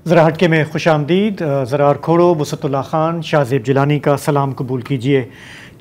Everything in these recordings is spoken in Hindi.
ज़रा हटके में खुशामदीद। ज़रार खोड़ो, वसतुल्लाह ख़ान, शाहज़ेब जिलानी का सलाम कबूल कीजिए।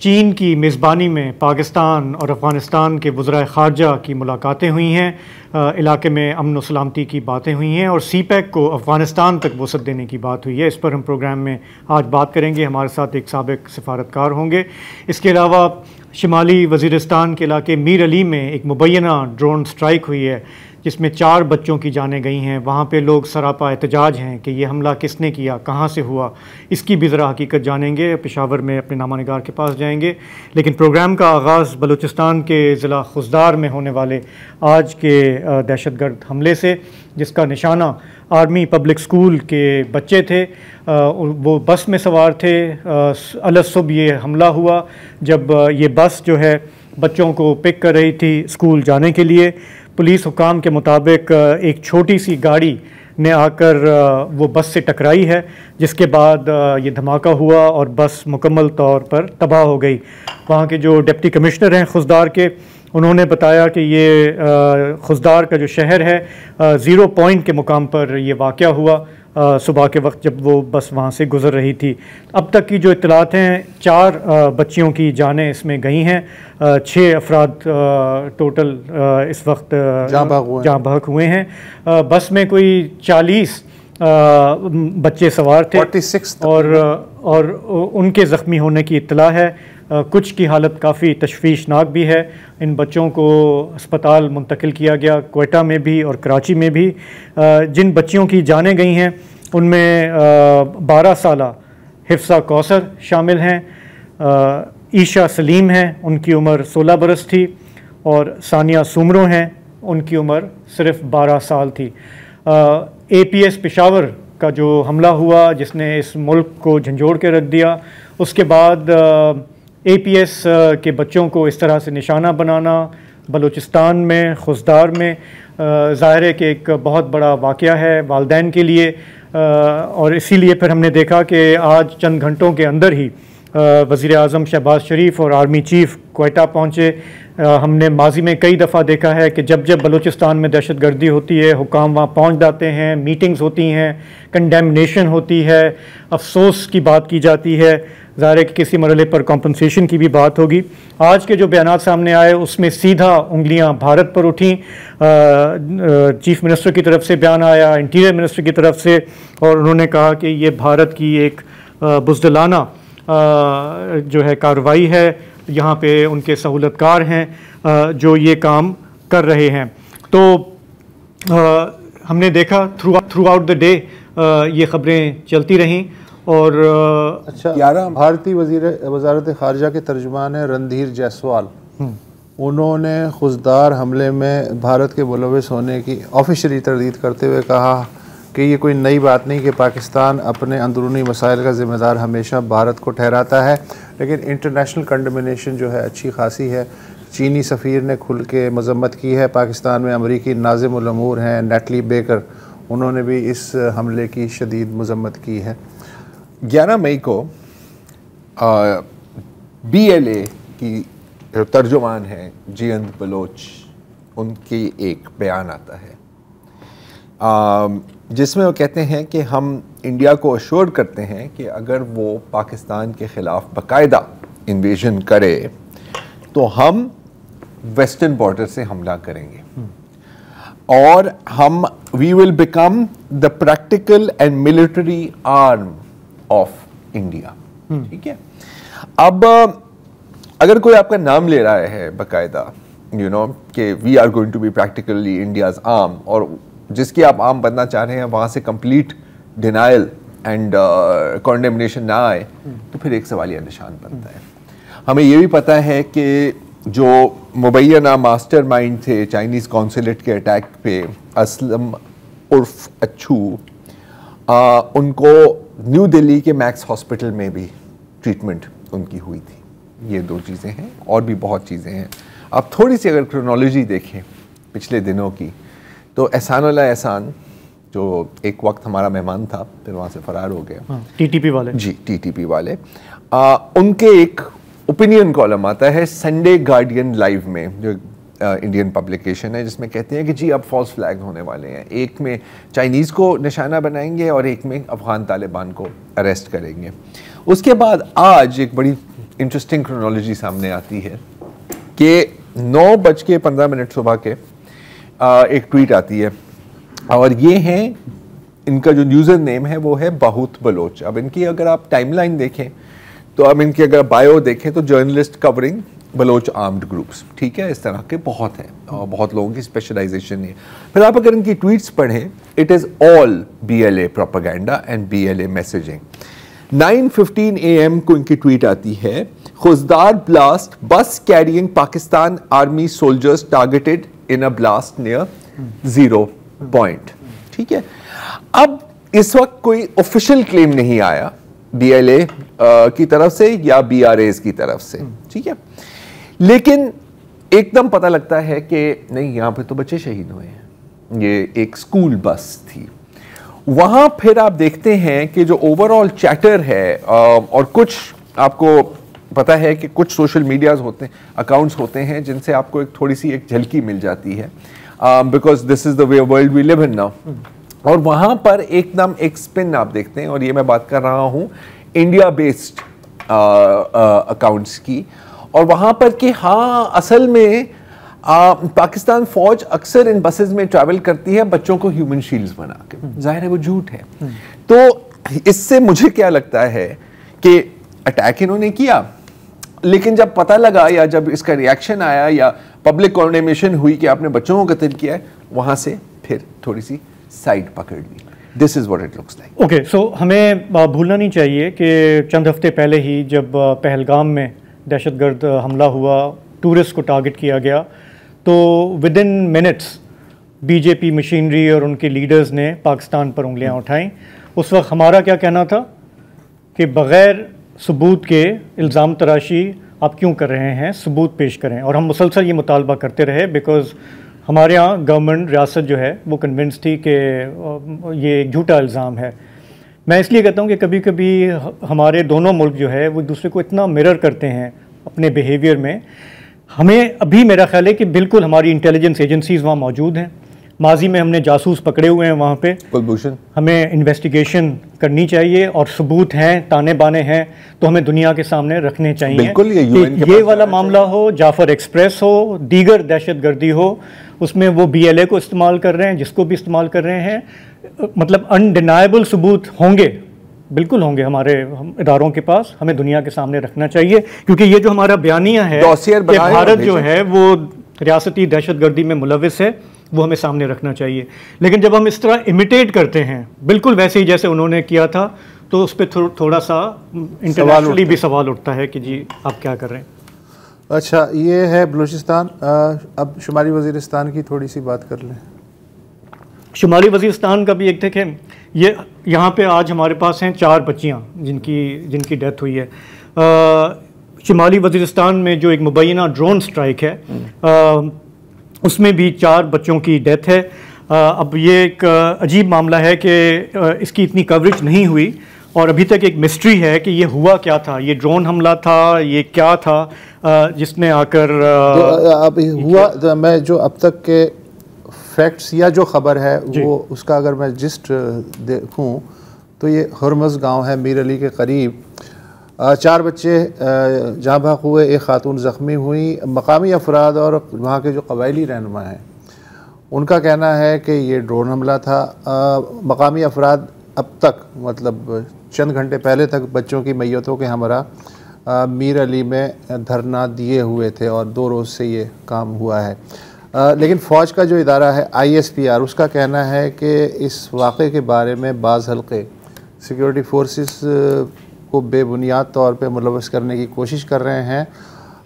चीन की मेज़बानी में पाकिस्तान और अफ़गानिस्तान के वज़राए ख़ारजा की मुलाकातें हुई हैं। इलाके में अमन व सलामती की बातें हुई हैं और CPEC को अफ़गानिस्तान तक वसअत देने की बात हुई है। इस पर हम प्रोग्राम में आज बात करेंगे। हमारे साथ एक साबिक़ सफ़ारतकार होंगे। इसके अलावा शिमाली वज़ीरिस्तान के इलाके मीर अली में एक मुबैना ड्रोन स्ट्राइक हुई है जिसमें 4 बच्चों की जानें गई हैं। वहाँ पे लोग सरापा एहतजाज हैं कि ये हमला किसने किया, कहाँ से हुआ, इसकी भी ज़रा हकीकत जानेंगे। पेशावर में अपने नामानिगार के पास जाएंगे। लेकिन प्रोग्राम का आगाज़ बलूचिस्तान के ज़िला खुजदार में होने वाले आज के दहशतगर्द हमले से, जिसका निशाना आर्मी पब्लिक स्कूल के बच्चे थे। वो बस में सवार थे। अलसुब ये हमला हुआ जब ये बस जो है बच्चों को पिक कर रही थी स्कूल जाने के लिए। पुलिस हुकाम के मुताबिक एक छोटी सी गाड़ी ने आकर वो बस से टकराई है, जिसके बाद ये धमाका हुआ और बस मुकम्मल तौर पर तबाह हो गई। वहाँ के जो डिप्टी कमिश्नर हैं खुजदार के, उन्होंने बताया कि ये खुजदार का जो शहर है 0 पॉइंट के मुकाम पर ये वाक़या हुआ सुबह के वक्त जब वो बस वहाँ से गुज़र रही थी। अब तक की जो इत्तलात हैं, 4 बच्चियों की जानें इसमें गई हैं। 6 अफराद टोटल इस वक्त जाँ बहक हुए हैं। बस में कोई 40 बच्चे सवार थे 46 और उनके ज़ख्मी होने की इत्तला है। कुछ की हालत काफ़ी तशवीशनाक भी है। इन बच्चों को अस्पताल मुंतकिल किया गया, क्वेटा में भी और कराची में भी। जिन बच्चियों की जानें गई हैं उनमें 12 साला हिफ्सा कौसर शामिल हैं, ईशा सलीम हैं, उनकी उम्र 16 बरस थी, और सानिया सुमरो हैं, उनकी उम्र सिर्फ 12 साल थी। APS पेशावर का जो हमला हुआ जिसने इस मुल्क को झंझोड़ के रख दिया, उसके बाद APS के बच्चों को इस तरह से निशाना बनाना बलूचिस्तान में खुजदार में ज़ाहिर है कि एक बहुत बड़ा वाक़या है वालिदैन के लिए। और इसीलिए फिर हमने देखा कि आज चंद घंटों के अंदर ही वज़ीर आज़म शहबाज शरीफ और आर्मी चीफ़ क्वेटा पहुँचे। हमने माजी में कई दफ़ा देखा है कि जब जब बलूचिस्तान में दहशतगर्दी होती है हुकाम वहाँ पहुँच जाते हैं, मीटिंग्स होती हैं, कंडेमनेशन होती है, अफसोस की बात की जाती है। ज़ाहिर है कि किसी मरहले पर कॉम्पनसेशन की भी बात होगी। आज के जो बयानात सामने आए उसमें सीधा उंगलियां भारत पर उठीं। चीफ़ मिनिस्टर की तरफ से बयान आया, इंटीरियर मिनिस्टर की तरफ से, और उन्होंने कहा कि ये भारत की एक बुज़दिलाना जो है कार्रवाई है। यहाँ पे उनके सहूलतकार हैं जो ये काम कर रहे हैं। तो हमने देखा थ्रू आउट द डे ये ख़बरें चलती रहीं। और अच्छा, 11 भारतीय वज़ारत ख़ारजा के तर्जुमान है रणधीर जायसवाल, उन्होंने खुजदार हमले में भारत के मुलविस होने की ऑफिशियली तरदीद करते हुए कहा कि ये कोई नई बात नहीं कि पाकिस्तान अपने अंदरूनी मसाइल का ज़िम्मेदार हमेशा भारत को ठहराता है, लेकिन इंटरनेशनल कंडमनेशन जो है अच्छी खासी है। चीनी सफ़ीर ने खुल के मजम्मत की है। पाकिस्तान में अमरीकी नाज़िम उल अमूर हैं नेटली बेकर, उन्होंने भी इस हमले की शदीद मजम्मत की है। 11 मई को BLA की तर्जुमान हैं जियंद बलोच, उनकी एक बयान आता है जिसमें वो कहते हैं कि हम इंडिया को अश्योर करते हैं कि अगर वो पाकिस्तान के ख़िलाफ़ बाकायदा इन्वेजन करे तो हम वेस्टर्न बॉर्डर से हमला करेंगे और we will become the practical and military arm of India. ठीक है। अब अगर कोई आपका नाम ले रहा है बाकायदा कि we are going to be practically India's arm, और जिसकी आप आर्म बनना चाह रहे हैं वहाँ से कंप्लीट डिनाइल एंड कॉन्डेमनेशन ना आए, तो फिर एक सवालिया निशान बनता है। हमें ये भी पता है कि जो मुबैना मास्टर माइंड थे चाइनीज़ कॉन्सुलेट के अटैक पे, असलम उर्फ अच्छू, उनको न्यू दिल्ली के मैक्स हॉस्पिटल में भी ट्रीटमेंट उनकी हुई थी। ये 2 चीज़ें हैं, और भी बहुत चीज़ें हैं। आप थोड़ी सी अगर क्रोनोलॉजी देखें पिछले दिनों की, तो एहसानुल्लाह एहसान जो एक वक्त हमारा मेहमान था, फिर वहाँ से फ़रार हो गया, TTP वाले, जी TTP वाले, उनके एक ओपिनियन कॉलम आता है संडे गार्डियन लाइव में, जो इंडियन पब्लिकेशन है जिसमें कहते हैं कि जी अब फॉल्स फ्लैग होने वाले हैं, एक में चाइनीज़ को निशाना बनाएंगे और एक में अफ़गान तालिबान को अरेस्ट करेंगे। उसके बाद आज एक बड़ी इंटरेस्टिंग क्रोनोलॉजी सामने आती है कि 9:15 सुबह के एक ट्वीट आती है और ये हैं, इनका जो यूज़र नेम है वो है बहुत बलोच। अब इनकी अगर आप टाइमलाइन देखें तो अब इनकी अगर बायो देखें तो journalist covering Baloch armed groups, ठीक है, इस तरह के बहुत हैं और बहुत लोगों की स्पेशलाइजेशन है। फिर आप अगर इनकी ट्वीट्स पढ़ें, it is all BLA propaganda and BLA messaging. 9:15 AM को इनकी ट्वीट आती है, खुजदार ब्लास्ट, बस carrying Pakistan army soldiers targeted in a blast near 0 point. ठीक है, अब इस वक्त कोई ऑफिशियल क्लेम नहीं आया BLA की तरफ से या BRAs की तरफ से, ठीक है, लेकिन एकदम पता लगता है कि नहीं, यहाँ पे तो बच्चे शहीद हुए हैं। ये एक स्कूल बस थी। वहाँ फिर आप देखते हैं कि जो ओवरऑल चैटर है और कुछ आपको पता है कि कुछ सोशल मीडियाज होते हैं, अकाउंट्स होते हैं जिनसे आपको एक थोड़ी सी एक झलकी मिल जाती है, because this is the way world we live in now. और वहाँ पर एकदम एक स्पिन आप देखते हैं, और ये मैं बात कर रहा हूँ इंडिया बेस्ड अकाउंट्स की, और वहाँ पर कि हाँ असल में पाकिस्तान फौज अक्सर इन बसेस में ट्रैवल करती है बच्चों को ह्यूमन शील्ड्स बना के। जाहिर है वो झूठ है। तो इससे मुझे क्या लगता है कि अटैक इन्होंने किया, लेकिन जब पता लगा या जब इसका रिएक्शन आया या पब्लिक कॉन्डेमेशन हुई कि आपने बच्चों को कत्ल किया है, वहाँ से फिर थोड़ी सी साइड पकड़ ली। This is what it looks like. Okay, so हमें भूलना नहीं चाहिए कि चंद हफ्ते पहले ही जब पहलगाम में दहशतगर्द हमला हुआ, टूरिस्ट को टारगेट किया गया, तो with in minutes BJP machinery और उनके लीडर्स ने पाकिस्तान पर उंगलियां उठाईं। उस वक्त हमारा क्या कहना था कि बग़ैर सबूत के इल्ज़ाम तराशी आप क्यों कर रहे हैं, सबूत पेश करें। और हम मुसलसल ये मुतालबा करते रहे, बिकॉज़ हमारे यहाँ गवर्नमेंट रियासत जो है वो कन्विंस थी कि ये एक झूठा इल्ज़ाम है। मैं इसलिए कहता हूँ कि कभी कभी हमारे दोनों मुल्क जो है वो एक दूसरे को इतना मिरर करते हैं अपने बिहेवियर में। हमें अभी मेरा ख्याल है कि बिल्कुल हमारी इंटेलिजेंस एजेंसीज़ वहाँ मौजूद हैं, माजी में हमने जासूस पकड़े हुए हैं वहाँ पे, कुलभूषण। हमें इन्वेस्टिगेशन करनी चाहिए और सबूत हैं, ताने बाने हैं तो हमें दुनिया के सामने रखने चाहिए। बिल्कुल, ये वाला मामला हो, जाफर एक्सप्रेस हो, दीगर दहशतगर्दी हो, उसमें वो BLA को इस्तेमाल कर रहे हैं, जिसको भी इस्तेमाल कर रहे हैं, मतलब अनडिनाइबल सबूत होंगे, बिल्कुल होंगे हमारे इदारों के पास, हमें दुनिया के सामने रखना चाहिए। क्योंकि ये जो हमारा बयानिया है कि भारत जो है वो रियासती दहशतगर्दी में मुलविस है, वो हमें सामने रखना चाहिए। लेकिन जब हम इस तरह इमिटेट करते हैं बिल्कुल वैसे ही जैसे उन्होंने किया था, तो उस पर थोड़ा सा इंटरनेशनली भी सवाल उठता है कि जी आप क्या कर रहे हैं। अच्छा, ये है बलूचिस्तान। अब शुमाली वज़ीरिस्तान की थोड़ी सी बात कर लें। शुमाली वज़ीरिस्तान का भी एक देखें, ये यहाँ पे आज हमारे पास हैं 4 बच्चियाँ जिनकी डेथ हुई है। शुमाली वज़ीरिस्तान में जो एक मुबैना ड्रोन स्ट्राइक है, उसमें भी 4 बच्चों की डेथ है। अब ये एक अजीब मामला है कि इसकी इतनी कवरेज नहीं हुई और अभी तक एक मिस्ट्री है कि ये हुआ क्या था, ये ड्रोन हमला था, ये क्या था जिसमें आकर अब हुआ। तो मैं जो अब तक के फैक्ट्स या जो ख़बर है वो उसका अगर मैं जिस्ट देखूं तो ये हरमज़ गांव है मीर अली के करीब। 4 बच्चे जहाँ भाग हुए, एक खातून ज़ख्मी हुई। मकामी अफराद और वहाँ के जो कबायली रहनुमा हैं उनका कहना है कि ये ड्रोन हमला था। मकामी अफराद अब तक मतलब चंद घंटे पहले तक बच्चों की मैयतों के हमरा मीर अली में धरना दिए हुए थे और 2 रोज़ से ये काम हुआ है। लेकिन फ़ौज का जो इदारा है ISPR, उसका कहना है कि इस वाक़े के बारे में बाज़ हल्के सिक्योरिटी फोर्सेस को बेबुनियाद तौर पे मुलव्वस करने की कोशिश कर रहे हैं,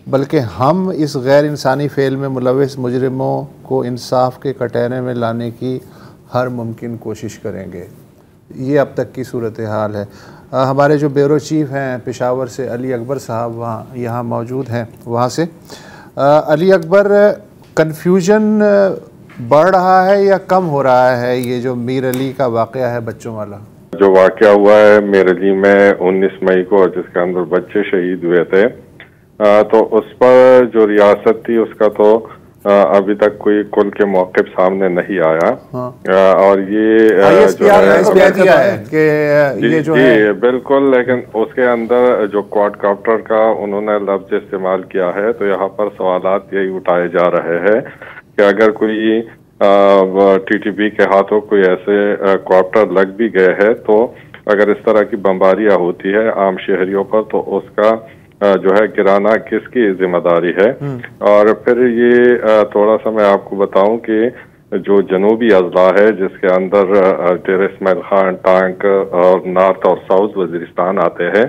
बल्कि हम इस गैर इंसानी फ़ेल में मुलव्वस मुजरिमों को इंसाफ के कटहरे में लाने की हर मुमकिन कोशिश करेंगे। ये अब तक की सूरत हाल है। हमारे जो ब्यूरो चीफ़ हैं पेशावर से, अली अकबर साहब, वहाँ यहाँ मौजूद हैं। वहाँ से अली अकबर, कन्फ्यूजन बढ़ रहा है या कम हो रहा है ये जो मीर अली का वाक़या है बच्चों वाला? जो वाक़या हुआ है मीर अली में 19 मई को, जिसके अंदर बच्चे शहीद हुए थे, तो उस पर जो रियासत थी उसका तो अभी तक कोई कुल के मौक़िफ़ सामने नहीं आया। और ये दिया है कि ये जो है बिल्कुल, लेकिन उसके अंदर जो क्वाडकॉप्टर का उन्होंने लफ्ज़ इस्तेमाल किया है, तो यहाँ पर सवालात यही उठाए जा रहे हैं कि अगर कोई TTP के हाथों कोई ऐसे क्वाप्टर लग भी गए हैं, तो अगर इस तरह की बमबारियां होती है आम शहरियों पर, तो उसका जो है गिराना किसकी जिम्मेदारी है। और फिर ये थोड़ा सा मैं आपको बताऊं कि जो जनूबी अजला है जिसके अंदर डेर इस्माइल खान, टांक और नॉर्थ और साउथ वजीरिस्तान आते हैं,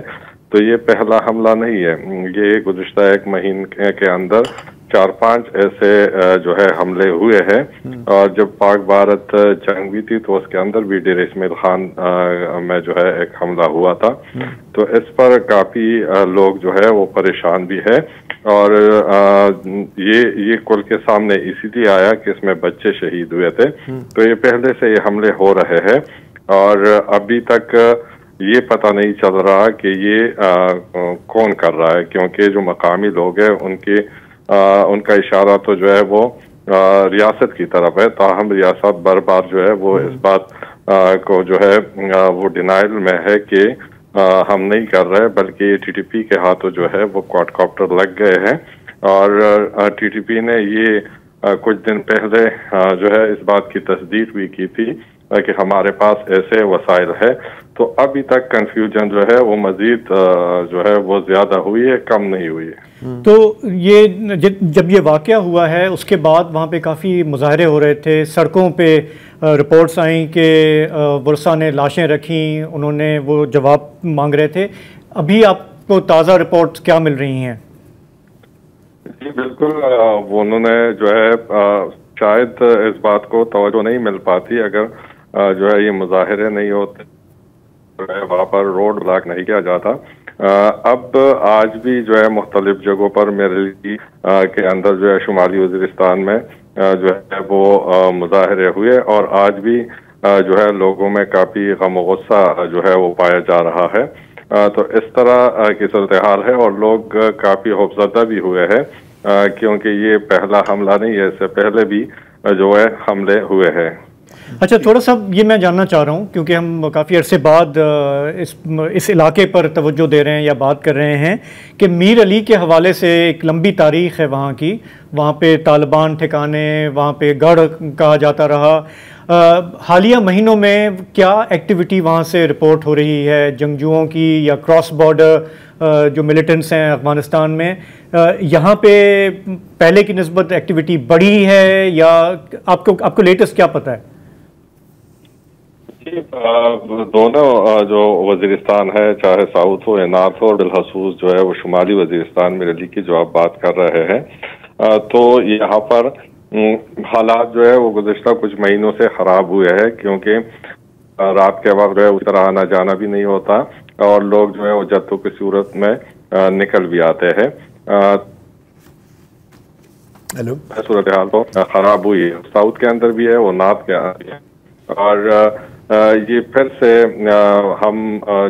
तो ये पहला हमला नहीं है। ये गुज़िश्ता एक महीने के अंदर 4-5 ऐसे जो है हमले हुए हैं। और जब पाक भारत जंग भी थी तो उसके अंदर भी डेर इस्माइल खान में जो है एक हमला हुआ था। तो इस पर काफी लोग जो है वो परेशान भी है। और ये कुल के सामने इसीलिए आया कि इसमें बच्चे शहीद हुए थे। तो ये पहले से ये हमले हो रहे हैं और अभी तक ये पता नहीं चल रहा कि ये कौन कर रहा है, क्योंकि जो मकामी लोग हैं उनका इशारा तो जो है वो रियासत की तरफ है। ताहम रियासत बार बार जो है वो इस बात को जो है वो डिनाइल में है कि हम नहीं कर रहे, बल्कि TTP के हाथों जो है वो क्वाडकॉप्टर लग गए हैं। और TTP ने ये कुछ दिन पहले जो है इस बात की तस्दीक भी की थी कि हमारे पास ऐसे वसाइल है। तो अभी तक कंफ्यूजन जो है वो मजीद जो है वो ज्यादा हुई है, कम नहीं हुई है। तो ये जब ये वाक़या हुआ है उसके बाद वहाँ पे काफ़ी मुजाहरे हो रहे थे, सड़कों पे रिपोर्ट्स आई कि वर्षा ने लाशें रखी, उन्होंने वो जवाब मांग रहे थे। अभी आपको ताज़ा रिपोर्ट्स क्या मिल रही हैं? जी बिल्कुल, वो उन्होंने जो है शायद इस बात को तवज्जो नहीं मिल पाती अगर जो है ये मुजाहरे नहीं होते, वहाँ पर रोड ब्लॉक नहीं किया जाता। अब आज भी जो है मुख्तलिफ जगहों पर मेरली के अंदर जो है शुमाली वजीरिस्तान में जो है वो मुजाहरे हुए और आज भी जो है लोगों में काफ़ी गम और गुस्सा जो है वो पाया जा रहा है। तो इस तरह की सूरत हाल है और लोग काफ़ी खौफजदा भी हुए हैं क्योंकि ये पहला हमला नहीं है, इससे पहले भी जो है हमले हुए हैं। अच्छा, थोड़ा सा ये मैं जानना चाह रहा हूँ क्योंकि हम काफ़ी अरसे बाद इस इलाके पर तवज्जो दे रहे हैं या बात कर रहे हैं कि मीर अली के हवाले से एक लंबी तारीख़ है वहाँ की। वहाँ पे तालिबान ठिकाने, वहाँ पे गढ़ कहा जाता रहा। हालिया महीनों में क्या एक्टिविटी वहाँ से रिपोर्ट हो रही है जंगजुओं की या क्रॉस बॉर्डर जो मिलिटेंट्स हैं अफगानिस्तान में? यहाँ पे पहले की निस्बत एक्टिविटी बढ़ी है या आपको लेटेस्ट क्या पता है? दोनों जो वजीरिस्तान है, चाहे साउथ हो या नॉर्थ हो, बिलखसूस जो है वो शुमाली वजीरिस्तान में अली की जो आप बात कर रहे हैं, तो यहाँ पर हालात जो है वो गुज़िश्ता कुछ महीनों से ख़राब हुए हैं क्योंकि रात के वक्त जो है उस तरह आना जाना भी नहीं होता और लोग जो है वो जत्थों की सूरत में निकल भी आते हैं। हेलो, सूरत हाल तो ख़राब हुई है, साउथ के अंदर भी है, वो नॉर्थ के अंदर भी है। और ये फिर से हम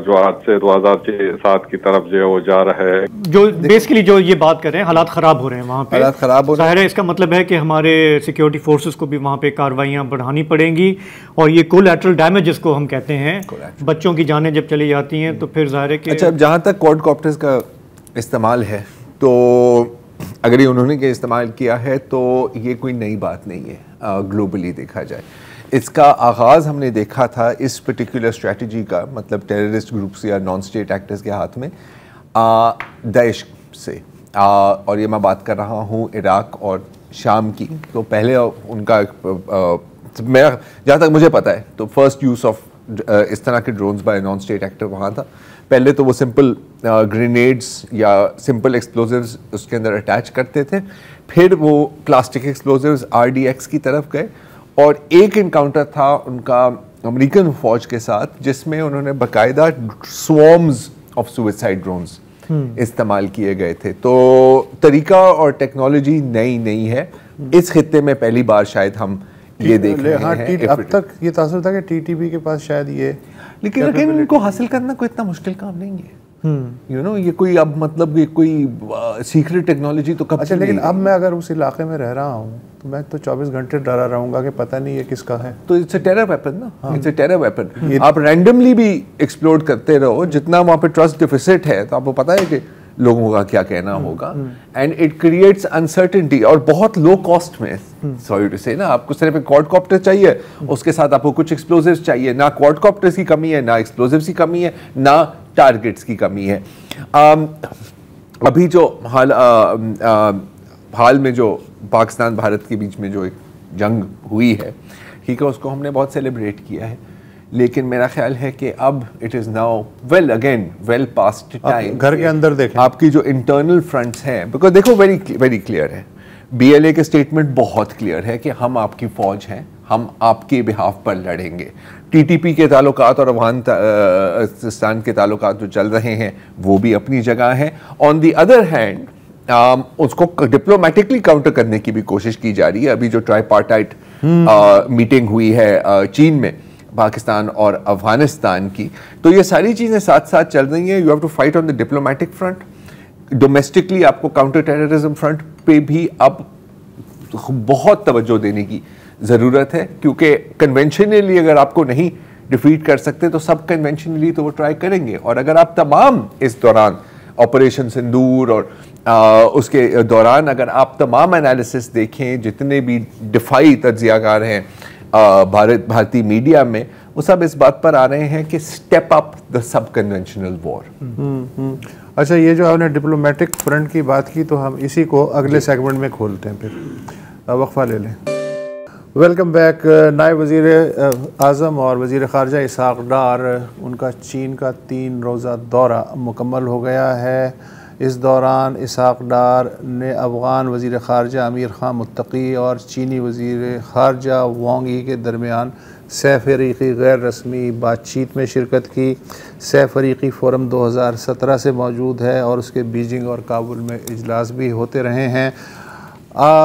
जो आज से 2007 की तरफ जो है वो जा रहे हैं, जो बेसिकली जो ये बात कर रहे हैं हालात ख़राब हो रहे हैं वहाँ पे, हालात ख़राब हो रहे हैं। ज़ाहिर है इसका मतलब है कि हमारे सिक्योरिटी फोर्सेस को भी वहाँ पे कार्रवाइयाँ बढ़ानी पड़ेंगी और ये कोलैटरल डैमेज जिसको हम कहते हैं, बच्चों की जानें जब चली जाती हैं तो फिर ज़ाहिर है कि अच्छा, जहाँ तक क्वाडकॉप्टर्स का इस्तेमाल है तो अगर ये उन्होंने के इस्तेमाल किया है तो ये कोई नई बात नहीं है। ग्लोबली देखा जाए इसका आगाज़ हमने देखा था इस पर्टिकुलर स्ट्रेटजी का, मतलब टेररिस्ट ग्रुप्स या नॉन स्टेट एक्टर्स के हाथ में दाइश से। और ये मैं बात कर रहा हूँ इराक और शाम की। तो पहले उनका मैं जहाँ तक मुझे पता है तो फर्स्ट यूज़ ऑफ इस तरह के drones bye non state actor वहाँ था। पहले तो वो सिंपल ग्रेनेड्स या सिंपल एक्सप्लोजिव्स उसके अंदर अटैच करते थे, फिर वो प्लास्टिक एक्सप्लोजिव्स RDX की तरफ गए और एक इनकाउंटर था उनका अमेरिकन फौज के साथ जिसमें उन्होंने बाकायदा स्वॉर्म्स ऑफ सुसाइड ड्रोन्स इस्तेमाल किए गए थे। तो तरीका और टेक्नोलॉजी नई नहीं है, इस खित्ते में पहली बार शायद हम ये देख रहे हैं। अब तक ये तासुर था कि TTP के पास शायद ये, लेकिन इनको हासिल करना कोई इतना मुश्किल काम नहीं है। यू नो ये कोई अब मतलब ये कोई सीक्रेट टेक्नोलॉजी तो कब अच्छा, लेकिन अब मैं अगर उस इलाके में रह रहा हूँ तो मैं तो 24 घंटे डरा रहूंगा कि पता नहीं ये किसका है। तो इट्स अ टेरर वेपन ना, इट्स अ टेरर वेपन। आप रैंडमली भी एक्सप्लोर करते रहो, जितना वहाँ पे ट्रस्ट डिफिसिट है तो आपको पता है कि लोगों का क्या कहना होगा, एंड इट क्रिएट्स अनसर्टेनिटी, और बहुत लो कॉस्ट में, सॉरी टू से ना, आपको सिर्फ एक क्वाडकॉप्टर चाहिए, उसके साथ आपको कुछ एक्सप्लोजिव्स चाहिए, ना क्वाडकॉप्टर्स की कमी है, ना एक्सप्लोजिव्स की कमी है, ना टारगेट्स की कमी है। अभी जो हाल में जो पाकिस्तान भारत के बीच में जो एक जंग हुई है, ठीक है, उसको हमने बहुत सेलिब्रेट किया है, लेकिन मेरा ख्याल है कि अब it is now well past time घर के अंदर देखें आपकी जो इंटरनल फ्रंट्स हैं, बिकॉज देखो वेरी क्लियर है, BLA के स्टेटमेंट बहुत क्लियर है कि हम आपकी फौज हैं, हम आपके बिहाफ पर लड़ेंगे। TTP के ताल्लुकात और अफगानिस्तान के ताल्लुकात जो चल रहे हैं वो भी अपनी जगह हैं। ऑन दी अदर हैंड उसको डिप्लोमेटिकली काउंटर करने की भी कोशिश की जा रही है। अभी जो ट्राईपार्टाइट मीटिंग हुई है चीन में पाकिस्तान और अफगानिस्तान की, तो ये सारी चीज़ें साथ साथ चल रही हैं। You have to fight on the diplomatic front, domestically आपको काउंटर टेररिज्म फ्रंट पे भी अब बहुत तवज्जो देने की ज़रूरत है, क्योंकि कन्वेंशनली अगर आपको नहीं डिफीट कर सकते तो सब कन्वेंशनली तो वो ट्राई करेंगे। और अगर आप तमाम इस दौरान ऑपरेशन सिंदूर और उसके दौरान अगर आप तमाम एनालिसिस देखें, जितने भी दिफाई तज्जियाकार हैं भारतीय मीडिया में, वो सब इस बात पर आ रहे हैं कि step up the sub conventional war. अच्छा, ये जो आपने डिप्लोमेटिक फ्रंट की बात की तो हम इसी को अगले सेगमेंट में खोलते हैं, फिर वक्फा ले लें। Welcome back. नायब वज़ीर आज़म और वज़ीर ख़ारजा इसहाक़ डार, उनका चीन का 3 रोज़ा दौरा मुकम्मल हो गया है। इस दौरान इसहाक़ डार ने अफ़गान वज़ीर ख़ारजा अमीर ख़ान मुत्तकी और चीनी वज़ीर ख़ारजा वांग यी के दरमियान सह-फ़रीक़ी गैर रस्मी बातचीत में शिरकत की। सह-फ़रीक़ी फ़ोरम 2017 से मौजूद है और उसके बीजिंग और काबुल में इजलास भी होते रहे हैं।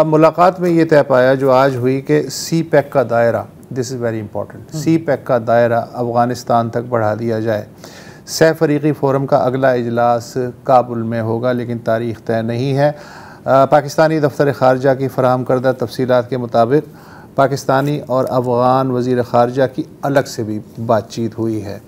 मुलाकात में ये तय पाया जो आज हुई कि CPEC का दायरा, this is very important, CPEC का दायरा अफ़गानिस्तान तक बढ़ा दिया जाए। सह-फ़रीक़ी फ़ोरम का अगला इजलास काबुल में होगा, लेकिन तारीख़ तय नहीं है। पाकिस्तानी दफ्तर ख़ारजा की फ़राहम करदा तफ़सीलात के मुताबिक पाकिस्तानी और अफ़गान वज़ीर ख़ारजा की अलग से भी बातचीत हुई है।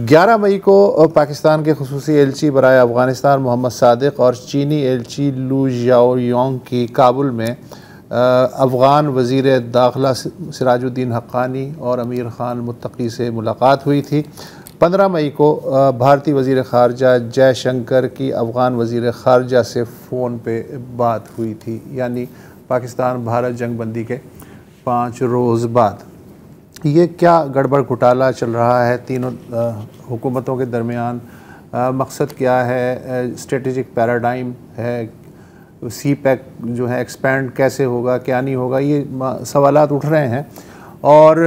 11 मई को पाकिस्तान के खुसूसी एलची बराए अफ़गानिस्तान मोहम्मद सादिक और चीनी एलची लू ज़ाओयोंग की काबुल में अफ़गान वज़ीर दाखिला सिराजुद्दीन हक्कानी और अमीर ख़ान मुत्तकी से मुलाकात हुई थी। 15 मई को भारतीय वज़ीर ख़ारजा जयशंकर की अफ़गान वज़ीर ख़ारजा से फ़ोन पे बात हुई थी, यानी पाकिस्तान भारत जंग बंदी के 5 रोज़ बाद। ये क्या गड़बड़ घोटाला चल रहा है तीनों हुकूमतों के दरमियान? मकसद क्या है? स्ट्रेटेजिक पैराडाइम है? CPEC जो है एक्सपेंड कैसे होगा, क्या नहीं होगा? ये सवालात उठ रहे हैं और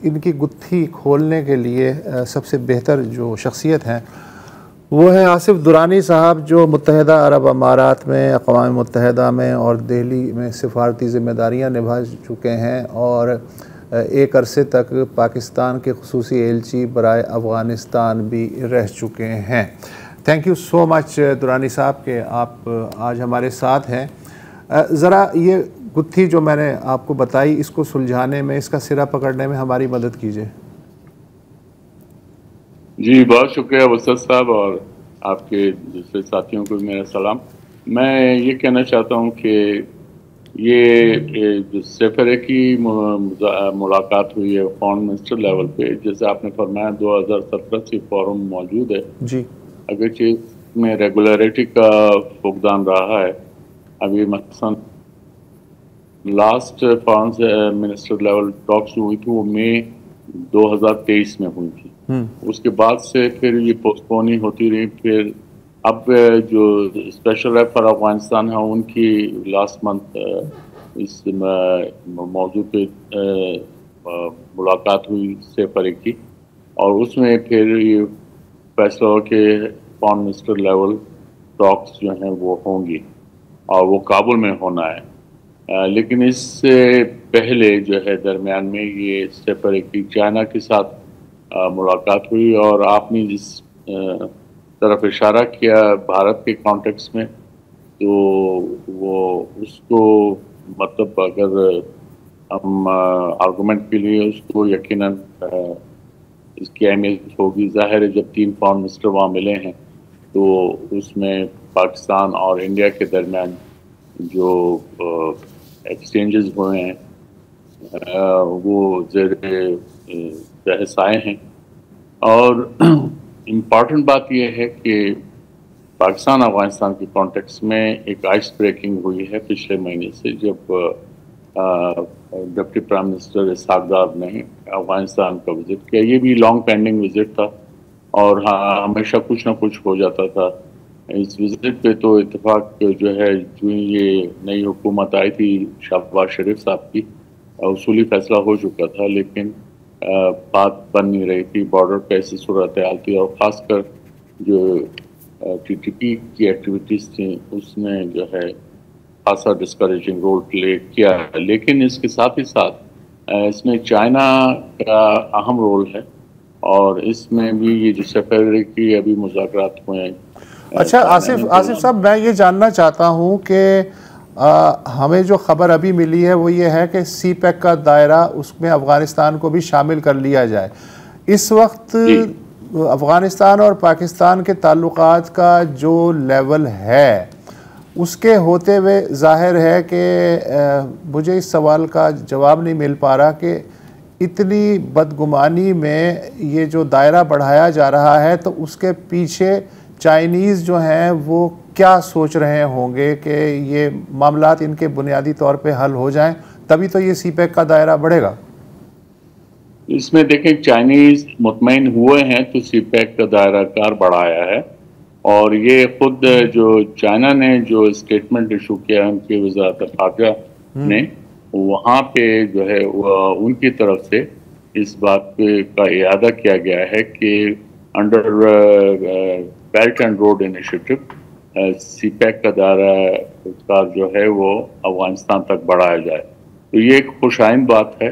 इनकी गुत्थी खोलने के लिए सबसे बेहतर जो शख्सियत हैं वो है आसिफ दुरानी साहब, जो मुत्तहिदा अरब अमारात में, अक़वाम मुत्तहिदा में और दिल्ली में सिफारती ज़िम्मेदारियाँ निभा चुके हैं और एक अरसे तक पाकिस्तान के खुसूसी एलची बराए अफ़गानिस्तान भी रह चुके हैं। Thank you so much Durrani साहब के आप आज हमारे साथ हैं। ज़रा ये गुत्थी जो मैंने आपको बताई, इसको सुलझाने में, इसका सिरा पकड़ने में हमारी मदद कीजिए। जी, बहुत शुक्रिया वसत साहब और आपके दूसरे साथियों को मेरा सलाम। मैं ये कहना चाहता हूँ कि ये जो सफरे की मुलाकात हुई है फॉरेन मिनिस्टर लेवल पे, जैसे आपने फरमाया 2017 से फॉरम मौजूद है जी, अगरचे में रेगुलरिटी का फुकदान रहा है। अभी मसलन last foreign minister level talks हुई थी वो मई 2023 में हुई थी। उसके बाद से फिर ये पोस्टपोन ही होती रही। फिर अब जो स्पेशल रैप फॉर अफगानिस्तान है उनकी लास्ट मंथ इस मौजू पे मुलाकात हुई सफरे की और उसमें फिर ये फैसला हो कि फॉरेन मिनिस्टर लेवल टॉक्स जो हैं वो होंगी और वो काबुल में होना है। लेकिन इससे पहले जो है दरमियान में ये सफरे की चाइना के साथ मुलाकात हुई और आपने जिस तरफ इशारा किया भारत के कॉन्टेक्स्ट में, तो वो उसको मतलब अगर हम आर्गूमेंट के लिए उसको यकीनन इसकी अहमियत होगी। जाहिर है जब 3 फॉरेन मिनिस्टर वहाँ मिले हैं तो उसमें पाकिस्तान और इंडिया के दरमियान जो एक्सचेंजेस हुए हैं वो ज़ेरे बहस आए हैं। और इम्पॉर्टेंट बात यह है कि पाकिस्तान अफगानिस्तान के कॉन्टेक्स्ट में एक आइस ब्रेकिंग हुई है पिछले महीने से, जब डिप्टी प्राइम मिनिस्टर इसहाक डार ने अफगानिस्तान का विजिट किया। ये भी लॉन्ग पेंडिंग विजिट था और हाँ हमेशा कुछ ना कुछ हो जाता था। इस विजिट पे तो इत्तेफाक जो है, जो ये नई हुकूमत आई थी शहबाज शरीफ साहब की, उसूली फैसला हो चुका था, लेकिन बात बन नहीं रही थी। बॉर्डर पे ऐसी सूरत हाल थी और ख़ासकर जो टीटीपी की एक्टिविटीज़ थी उसने जो है खासा डिस्करेजिंग रोल प्ले किया। लेकिन इसके साथ ही साथ इसमें चाइना का अहम रोल है और इसमें भी ये जो सफर की अभी मुज़ाकरात हुए हैं। अच्छा आसिफ साहब, मैं ये जानना चाहता हूँ कि हमें जो खबर अभी मिली है वो ये है कि CPEC का दायरा उसमें अफ़गानिस्तान को भी शामिल कर लिया जाए। इस वक्त अफ़गानिस्तान और पाकिस्तान के ताल्लुकात का जो लेवल है उसके होते हुए जाहिर है कि मुझे इस सवाल का जवाब नहीं मिल पा रहा कि इतनी बदगुमानी में ये जो दायरा बढ़ाया जा रहा है तो उसके पीछे चाइनीज़ जो हैं वो क्या सोच रहे होंगे कि ये मामलात इनके बुनियादी तौर पे हल हो जाएं, तभी तो ये CPEC का दायरा बढ़ेगा। इसमें देखें चाइनीज़ मुतमईन हुए हैं तो CPEC का दायरा कार बढ़ाया है। और ये खुद जो चाइना ने जो स्टेटमेंट इशू किया उनकी वज़ारत ख़ारजा ने, वहाँ पे जो है उनकी तरफ से इस बात का इयादा किया गया है कि under belt and road initiative CPEC का दायरा जो है वो अफगानिस्तान तक बढ़ाया जाए। तो ये एक खुशाइन बात है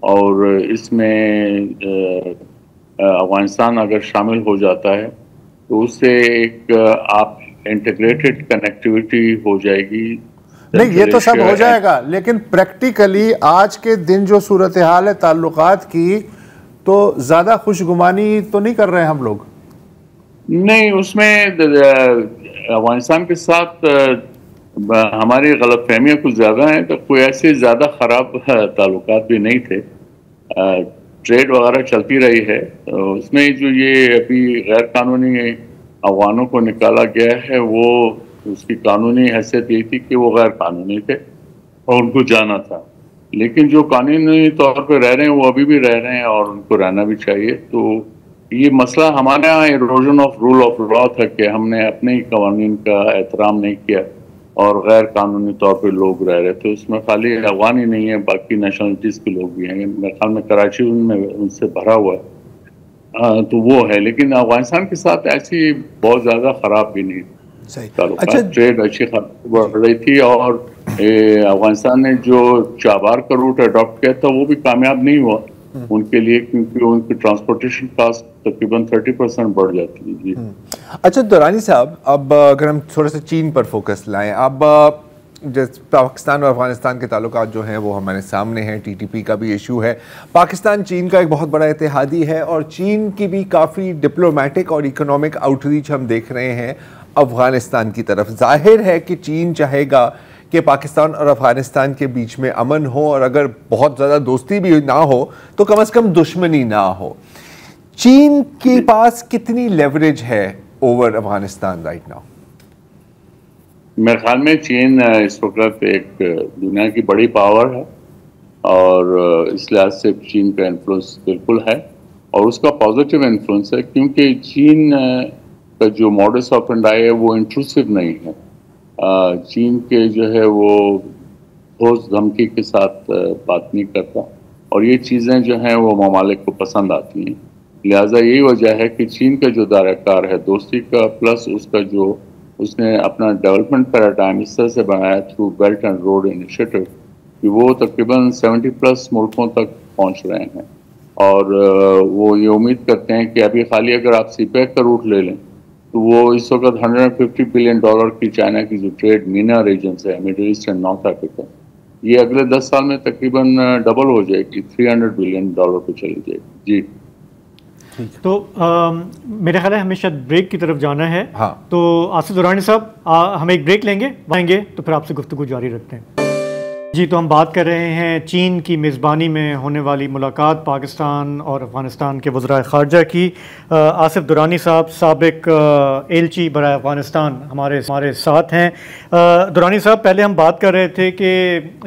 और इसमें अफगानिस्तान अगर शामिल हो जाता है तो उससे एक आप इंटीग्रेटेड कनेक्टिविटी हो जाएगी। नहीं, ये तो सब हो जाएगा, लेकिन प्रैक्टिकली आज के दिन जो सूरत हाल है ताल्लुकात की, तो ज़्यादा खुशगुमानी तो नहीं कर रहे हैं हम लोग। नहीं, उसमें अफगानिस्तान के साथ हमारी गलतफहमियाँ कुछ ज़्यादा हैं, तो कोई ऐसे ज़्यादा ख़राब ताल्लुकात भी नहीं थे। ट्रेड वगैरह चलती रही है। उसमें जो ये अभी गैर कानूनी अफगानों को निकाला गया है वो उसकी कानूनी हैसियत यही थी कि वो गैर कानूनी थे और उनको जाना था। लेकिन जो कानूनी तौर पर रह रहे हैं वो अभी भी रह रहे हैं और उनको रहना भी चाहिए। तो ये मसला हमारे यहाँ erosion of rule of law था कि हमने अपने ही कानून का एहतराम नहीं किया और गैर कानूनी तौर पे लोग रह रहे थे। उसमें खाली अफगान ही नहीं है, बाकी नेशनलिटीज़ के लोग भी हैं। मेरे ख्याल में कराची उनमें उनसे भरा हुआ है, तो वो है। लेकिन अफगानिस्तान के साथ ऐसी बहुत ज़्यादा ख़राब भी नहीं। अच्छा, ट्रेड अच्छी बढ़ रही थी और अफगानिस्तान ने जो चाबार का रूट अडॉप्ट किया था वो भी कामयाब नहीं हुआ उनके लिए, क्योंकि उनकी ट्रांसपोर्टेशन कास्ट तकरीबन 30% बढ़ जाती है। जी अच्छा दुरानी साहब, अब अगर हम थोड़ा सा चीन पर फोकस लाएं, अब जैसे पाकिस्तान और अफगानिस्तान के ताल्लुकात जो हैं वो हमारे सामने हैं, TTP का भी इशू है। पाकिस्तान चीन का एक बहुत बड़ा इत्तेहादी है और चीन की भी काफ़ी डिप्लोमेटिक और इकोनॉमिक आउटरीच हम देख रहे हैं अफगानिस्तान की तरफ। जाहिर है कि चीन चाहेगा कि पाकिस्तान और अफगानिस्तान के बीच में अमन हो और अगर बहुत ज़्यादा दोस्ती भी ना हो तो कम से कम दुश्मनी ना हो। चीन के पास कितनी लेवरेज है ओवर अफगानिस्तान राइट नाउ? मेरे ख्याल में चीन इस वक्त एक दुनिया की बड़ी पावर है और इस लिहाज से चीन का इन्फ्लुएंस बिल्कुल है और उसका पॉजिटिव इन्फ्लुएंस है, क्योंकि चीन का जो मॉडस ऑपरेंडी है वो इंट्रूसिव नहीं है। चीन के जो है वो ठोस धमकी के साथ बात नहीं करता और ये चीज़ें जो हैं वो ममालिक को पसंद आती हैं। लिहाजा यही वजह है कि चीन का जो दायराकार है दोस्ती का, प्लस उसका जो उसने अपना डेवलपमेंट पैराडाइम इस तरह से बनाया through belt and road initiative कि वो तकरीबन 70+ मुल्कों तक पहुंच रहे हैं और वो ये उम्मीद करते हैं कि अभी खाली अगर आप CPEC का रूट ले लें तो वो इस वक्त $150 बिलियन की चाइना की जो ट्रेड मीना रीजन है, middle east and north Africa, ये अगले 10 साल में तकरीबन डबल हो जाएगी, $300 बिलियन पे चली जाएगी। जी तो मेरे ख्याल है हमें शायद ब्रेक की तरफ जाना है। हाँ। तो आसिफ दुरानी साहब, हम एक ब्रेक लेंगे, आएंगे तो फिर आपसे गुफ्तगू जारी रखते हैं। जी, तो हम बात कर रहे हैं चीन की मेज़बानी में होने वाली मुलाकात पाकिस्तान और अफ़गानिस्तान के वज़राए ख़ारजा की। आसिफ दुरानी साहब, साबिक एलची बराए अफ़गानिस्तान, हमारे साथ हैं। दुरानी साहब, पहले हम बात कर रहे थे कि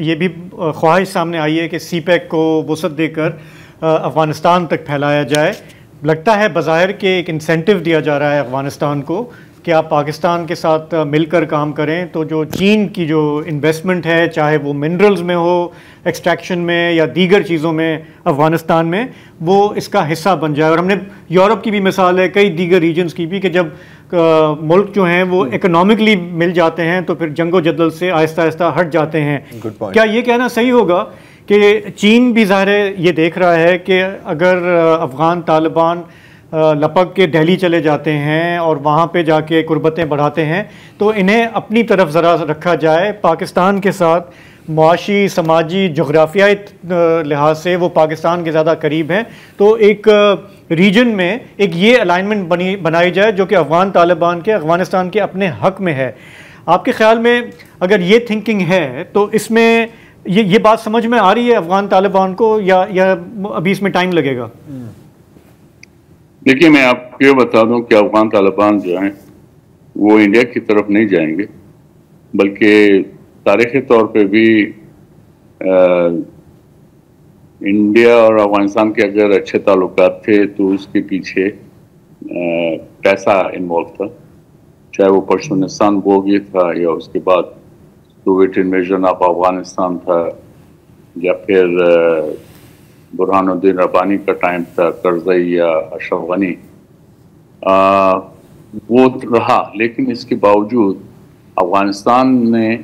ये भी ख्वाहिश सामने आई है कि सीपैक को वसअत देकर अफ़गानिस्तान तक फैलाया जाए। लगता है बज़ाहिर के एक इंसेंटिव दिया जा रहा है अफ़गानिस्तान को कि आप पाकिस्तान के साथ मिलकर काम करें, तो जो चीन की जो इन्वेस्टमेंट है, चाहे वो मिनरल्स में हो, एक्सट्रैक्शन में या दीगर चीज़ों में अफ़गानिस्तान में, वो इसका हिस्सा बन जाए। और हमने यूरोप की भी मिसाल है, कई दीगर रीजन्स की भी, कि जब मुल्क जो हैं वो इकोनॉमिकली मिल जाते हैं तो फिर जंगो जदल से आहिस्ता आहिस्ता हट जाते हैं। क्या ये कहना सही होगा कि चीन भी ज़ाहिर है ये देख रहा है कि अगर अफ़गान तालिबान लपक के दिल्ली चले जाते हैं और वहाँ पे जाके कुर्बतें बढ़ाते हैं, तो इन्हें अपनी तरफ ज़रा रखा जाए। पाकिस्तान के साथ मुआशी, समाजी, जोग्राफियाई लिहाज से वो पाकिस्तान के ज़्यादा करीब हैं, तो एक रीजन में एक ये अलाइनमेंट बनाई जाए जो कि अफ़गान तालिबान के अफ़गानिस्तान के अपने हक़ में है। आपके ख़्याल में अगर ये थिंकिंग है तो इसमें ये बात समझ में आ रही है अफ़गान तालिबान को, या अभी इसमें टाइम लगेगा? देखिए, मैं आपको ये बता दूं कि अफ़गान तालिबान जो हैं वो इंडिया की तरफ नहीं जाएंगे, बल्कि तारीख़ी तौर पे भी इंडिया और अफ़गानिस्तान के अगर अच्छे ताल्लुकात थे तो उसके पीछे पैसा इन्वॉल्व था, चाहे वो पश्तूनिस्तान बोगी था या उसके बाद सोवियत इन्वेजन ऑफ अफ़गानिस्तान था, या फिर बुरहानुद्दीन रब्बानी का टाइम था, करज़ई या अशरफ गनी, वो रहा। लेकिन इसके बावजूद अफ़गानिस्तान ने,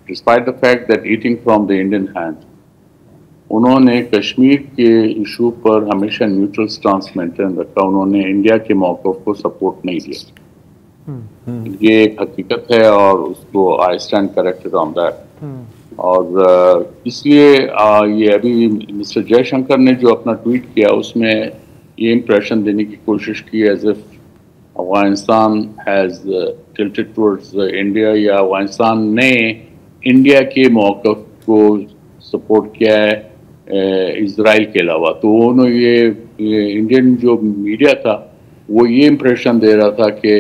despite the fact that eating from the Indian hand, उन्होंने कश्मीर के इशू पर हमेशा न्यूट्रल स्टांस मेंटेन रखा। उन्होंने इंडिया के मौक़िफ़ को सपोर्ट नहीं दिया। ये एक हकीकत है और उसको I stand corrected on that. और इसलिए ये अभी मिस्टर जयशंकर ने जो अपना ट्वीट किया उसमें ये इम्प्रेशन देने की कोशिश की as if Afghanistan has tilted towards India, या अफ़गानिस्तान ने इंडिया के मौक़िफ़ को सपोर्ट किया है इजराइल के अलावा। तो उन्होंने ये इंडियन जो मीडिया था वो ये इम्प्रेशन दे रहा था कि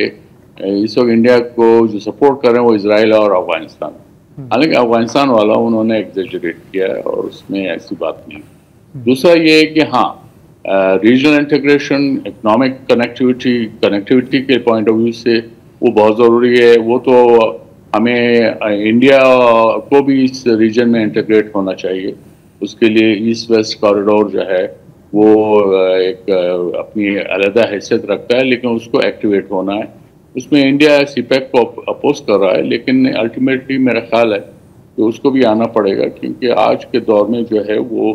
इस वक्त इंडिया को जो सपोर्ट कर रहे हैं वो इजराइल और अफ़गानिस्तान। हालांकि अफ़गानिस्तान वाला उन्होंने एग्जेजरेट किया है और उसमें ऐसी बात नहीं। दूसरा ये है कि हाँ, रीजनल इंटीग्रेशन, इकोनॉमिक कनेक्टिविटी के पॉइंट ऑफ व्यू से वो बहुत ज़रूरी है। वो तो हमें इंडिया को भी इस रीजन में इंटीग्रेट होना चाहिए। उसके लिए ईस्ट वेस्ट कॉरिडोर जो है वो एक अपनी अलग हैसियत रखता है, लेकिन उसको एक्टिवेट होना है। उसमें इंडिया सीपैक को अपोज कर रहा है, लेकिन अल्टीमेटली मेरा ख्याल है कि उसको भी आना पड़ेगा, क्योंकि आज के दौर में जो है वो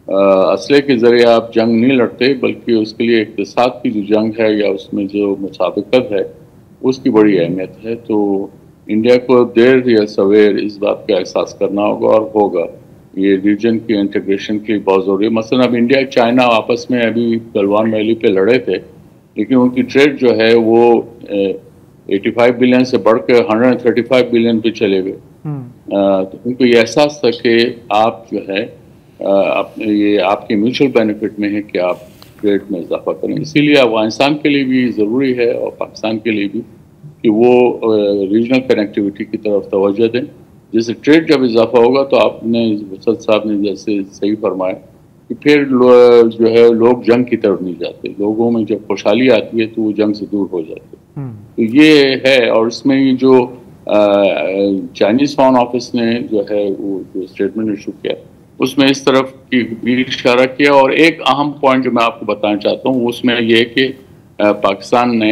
असले के ज़रिए आप जंग नहीं लड़ते, बल्कि उसके लिए इक़्तिसाद की जो जंग है या उसमें जो मुसाबिकत है उसकी बड़ी अहमियत है। तो इंडिया को देर या सवेर इस बात का एहसास करना होगा और होगा। ये रीजन की इंटीग्रेशन के लिए बहुत ज़रूरी है। मसलन अब इंडिया चाइना आपस में अभी गलवान वैली पे लड़े थे, लेकिन उनकी ट्रेड जो है वो 85 बिलियन से बढ़ के 135 बिलियन पे चले गए। तो उनको ये एहसास था कि आप जो है ये आपके म्यूचुअल बेनिफिट में है कि आप ट्रेड में इजाफा करें। इसीलिए अफगानिस्तान के लिए भी ज़रूरी है और पाकिस्तान के लिए भी कि वो रीजनल कनेक्टिविटी की तरफ तवज्जो दें। जैसे ट्रेड जब इजाफा होगा तो आपने वसत साहब ने जैसे सही फरमाया कि फिर जो है लोग जंग की तरफ नहीं जाते। लोगों में जब खुशहाली आती है तो वो जंग से दूर हो जाते। तो ये है। और इसमें ये जो चाइनीज़ फॉरेन ऑफिस ने जो है वो जो स्टेटमेंट इशू किया उसमें इस तरफ की भी इशारा किया। और एक अहम पॉइंट जो मैं आपको बताना चाहता हूँ उसमें ये है कि पाकिस्तान ने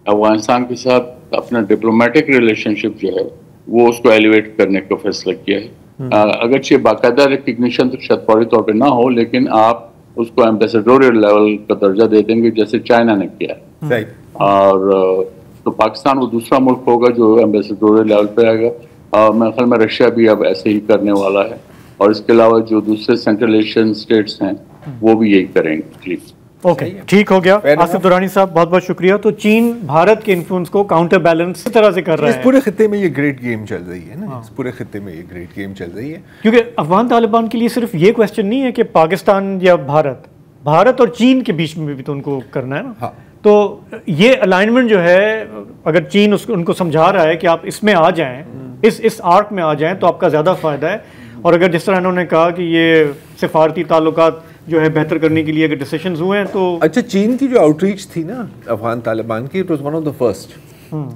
अफगानिस्तान के साथ अपना डिप्लोमेटिक रिलेशनशिप जो है वो उसको एलिवेट करने का फैसला किया है। अगरचे बाकायदा रिकग्निशन तो शायद फौरी तौर पे ना हो, लेकिन आप उसको एम्बेसडोरियल लेवल का दर्जा दे देंगे जैसे चाइना ने किया है। सही। और तो पाकिस्तान वो दूसरा मुल्क होगा जो एम्बेसडोरियल लेवल पे आएगा। मेरे ख्याल में रशिया भी अब ऐसे ही करने वाला है, और इसके अलावा जो दूसरे सेंट्रल एशियन स्टेट्स हैं वो भी यही करेंगे। ओके, ठीक हो गया। आसिफ दुरानी साहब बहुत बहुत शुक्रिया। तो चीन भारत के इन्फ्लुएंस को काउंटर बैलेंस इस तरह से कर रहा है। इस पूरे खित्ते में ये ग्रेट गेम चल रही है ना, इस पूरे खित्ते में ये ग्रेट गेम चल रही है, क्योंकि अफगान तालिबान के लिए सिर्फ ये क्वेश्चन नहीं है कि पाकिस्तान या भारत और चीन के बीच में भी तो उनको करना है ना। हाँ। तो ये अलाइनमेंट जो है, अगर चीन उनको समझा रहा है कि आप इसमें आ जाएं, इस आर्क में आ जाएं तो आपका ज़्यादा फ़ायदा है। और अगर जिस तरह इन्होंने कहा कि ये सिफारती ताल्लुकात जो है बेहतर करने के लिए अगर डिसीजंस हुए हैं तो अच्छा, चीन की जो आउटरीच थी ना अफगान तालिबान की, it was one of the first.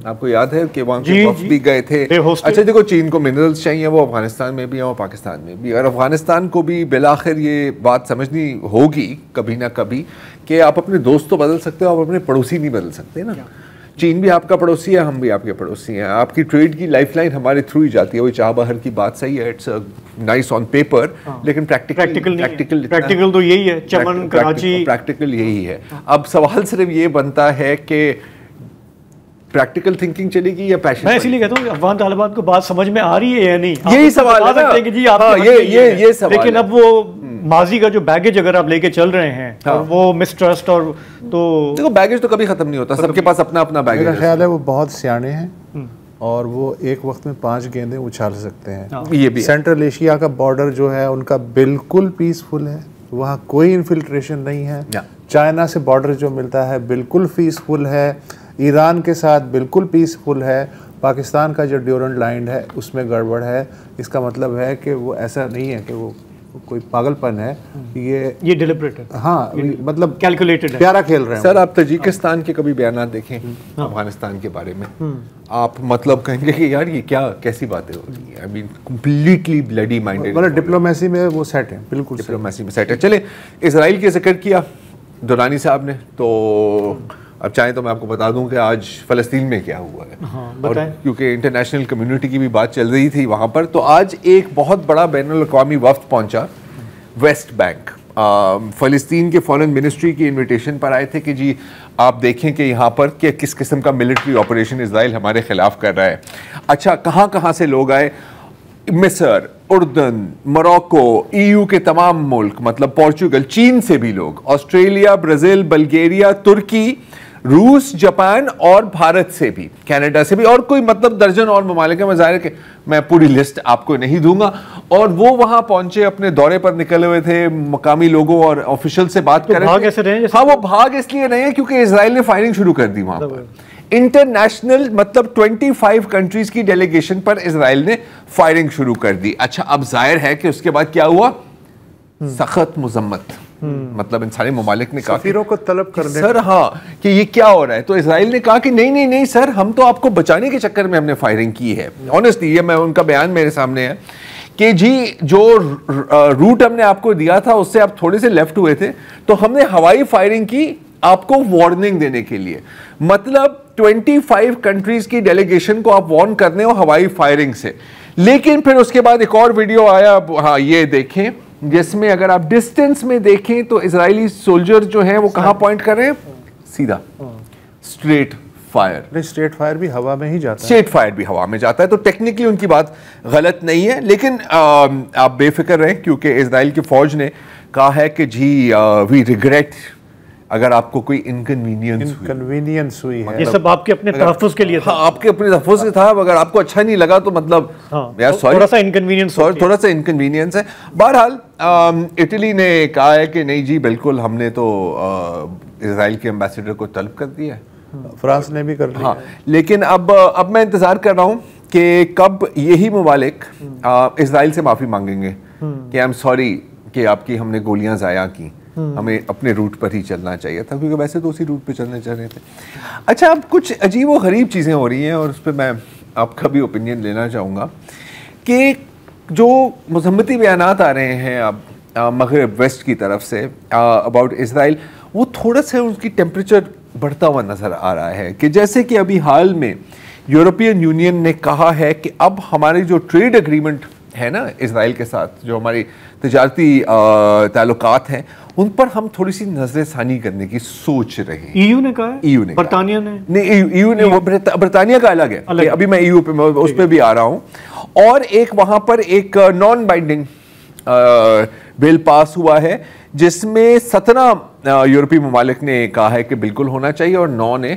आपको याद है कि वहाँ के वफ्द भी गए थे। अच्छा देखो, चीन को मिनरल्स चाहिए, वो अफगानिस्तान में भी है और पाकिस्तान में भी, और अफगानिस्तान को भी बिलाखिर ये बात समझनी होगी कभी ना कभी कि आप अपने दोस्त तो बदल सकते हो, आप अपने पड़ोसी नहीं बदल सकते ना। चीन भी आपका पड़ोसी है, हम भी आपके पड़ोसी हैं। आपकी ट्रेड की लाइफलाइन हमारे थ्रू ही जाती है। वही चाबहार की बात सही है, इट्स नाइस ऑन पेपर, लेकिन प्रैक्टिकल तो यही है। चमन, कराची, प्रैक्टिकल यही है। अब सवाल सिर्फ ये बनता है कि प्रैक्टिकल थिंकिंग चलेगी या पैशन। मैं इसीलिए कहता हूँ अफगान तालिबान को बात समझ में आ रही है या नहीं, यही सवाल है ना कि जी आप ये सवाल। लेकिन अब वो माजी का जो बैगेज अगर आप लेके चल रहे हैं, और वो मिसट्रस्ट, और तो देखो बैगेज तो कभी खत्म नहीं होता, सबके पास अपना अपना बैगेज है। मेरा ख्याल है वो बहुत सियाने हैं और वो एक वक्त में 5 गेंदें उछाल सकते हैं। ये भी सेंट्रल एशिया का बॉर्डर जो है उनका बिल्कुल पीसफुल है, वहाँ कोई इन्फिल्ट्रेशन नहीं है। चाइना से बॉर्डर जो मिलता है बिल्कुल पीसफुल है, ईरान के साथ बिल्कुल पीसफुल है। पाकिस्तान का जो ड्यूरेंट लाइन है उसमें गड़बड़ है। इसका मतलब है कि वो ऐसा नहीं है कि वो कोई पागलपन है, ये डिलिबरेट है। हाँ, मतलब कैलकुलेटेड है, प्यारा खेल रहे हैं। सर आप तजिकिस्तान के कभी बयान देखें अफगानिस्तान के बारे में, आप मतलब कहेंगे कि यार ये क्या कैसी बातें हो रही है। I mean completely bloody minded. मतलब डिप्लोमेसी में वो सेट है, बिल्कुल डिप्लोमेसी में सेट है। चले, इजराइल के जिक्र किया दुरानी साहब ने, तो अब चाहे तो मैं आपको बता दूं कि आज फ़लस्तीन में क्या हुआ है। और क्योंकि इंटरनेशनल कम्युनिटी की भी बात चल रही थी वहाँ पर, तो आज एक बहुत बड़ा बैनुल अक़वामी वफ़द पहुँचा वेस्ट बैंक। फ़लस्तीन के फॉरेन मिनिस्ट्री की इनविटेशन पर आए थे कि जी आप देखें कि यहाँ पर कि किस किस्म का मिलिट्री ऑपरेशन इजराइल हमारे ख़िलाफ़ कर रहा है। अच्छा, कहाँ कहाँ से लोग आए? मिस्र, उर्दन, मोरक्को, EU के तमाम मुल्क, मतलब पोर्चुगल, चीन से भी लोग, ऑस्ट्रेलिया, ब्राज़ील, बल्गेरिया, तुर्की, रूस, जापान और भारत से भी, कनाडा से भी, और कोई मतलब दर्जन और ममालिक में, ज़ाहिर है कि मैं पूरी लिस्ट आपको नहीं दूंगा। और वो वहां पहुंचे, अपने दौरे पर निकले हुए थे, मकामी लोगों और ऑफिशियल से बात कर रहे थे। हाँ, वो भाग इसलिए रहे हैं क्योंकि इजराइल ने फायरिंग शुरू कर दी वहां पर। इंटरनेशनल मतलब 25 कंट्रीज की डेलीगेशन पर इजराइल ने फायरिंग शुरू कर दी। अच्छा, अब जाहिर है कि उसके बाद क्या हुआ? सख्त मुजम्मत, मतलब इन सारे ममालिक ने सफीरों को तलब कर दे सर, हाँ, कि ये क्या हो रहा है। तो इजराइल ने कहा कि नहीं नहीं नहीं सर, हम तो आपको बचाने के चक्कर में हमने फायरिंग की है। ऑनेस्टली ये मैं उनका बयान मेरे सामने है कि जी जो रूट हमने आपको दिया था उससे आप थोड़े से लेफ्ट हुए थे, तो हमने हवाई फायरिंग की आपको वार्निंग देने के लिए। मतलब 25 कंट्रीज की डेलीगेशन को आप वार्न करने हो हवाई फायरिंग से। लेकिन फिर उसके बाद एक और वीडियो आया, हाँ ये देखें, जिसमें अगर आप डिस्टेंस में देखें तो इजरायली सोल्जर जो हैं वो कहां पॉइंट कर रहे हैं? सीधा स्ट्रेट फायर। नहीं, स्ट्रेट फायर भी हवा में ही जाता है। स्ट्रेट फायर भी हवा में जाता है, तो टेक्निकली उनकी बात गलत नहीं है। लेकिन आप बेफिक्र रहें क्योंकि इजराइल की फौज ने कहा है कि जी वी रिग्रेट अगर आपको कोई इनकन्वीनियंस हुई है। ये सब आपके अपने तहफ़्फ़ुज़ के लिए था। हाँ, आपके अपने तहफ़्फ़ुज़ के था। अगर आपको अच्छा नहीं लगा तो मतलब यार सॉरी, थोड़ा सा इनकन्वीनियंस है। बहरहाल इटली ने कहा है कि नहीं जी बिल्कुल, हमने तो इजराइल के एम्बेसडर को तलब कर दिया है। फ्रांस ने भी कर लिया। हाँ, लेकिन अब मैं इंतज़ार कर रहा हूँ कि कब यही ममालिक इजराइल से माफ़ी मांगेंगे कि आई एम सॉरी कि आपकी हमने गोलियाँ ज़ाया की, हमें अपने रूट पर ही चलना चाहिए था, क्योंकि वैसे तो उसी रूट पे चलने चाह रहे थे। अच्छा, अब कुछ अजीब व गरीब चीज़ें हो रही हैं और उस पर मैं आपका भी ओपिनियन लेना चाहूँगा कि जो मज़म्मती बयानात आ रहे हैं अब मगरिब वेस्ट की तरफ से अबाउट इजराइल, वो थोड़ा सा उसकी टेम्परेचर बढ़ता हुआ नज़र आ रहा है। कि जैसे कि अभी हाल में यूरोपियन यूनियन ने कहा है कि अब हमारी जो ट्रेड एग्रीमेंट है ना इजराइल के साथ, जो हमारी तिजारती ताल्लुकात हैं, उन पर हम थोड़ी सी नजरसानी करने की सोच रहे हैं। ईयू ने कहा है, ईयू ने, बरतानिया ने नहीं, ईयू ने, वो बरतानिया का अलग है, अभी मैं ईयू पे उस पर भी आ रहा हूं। और एक वहां पर एक नॉन बाइंडिंग बिल पास हुआ है जिसमें 17 यूरोपीय ममालिक ने कहा है कि बिल्कुल होना चाहिए और 9 ने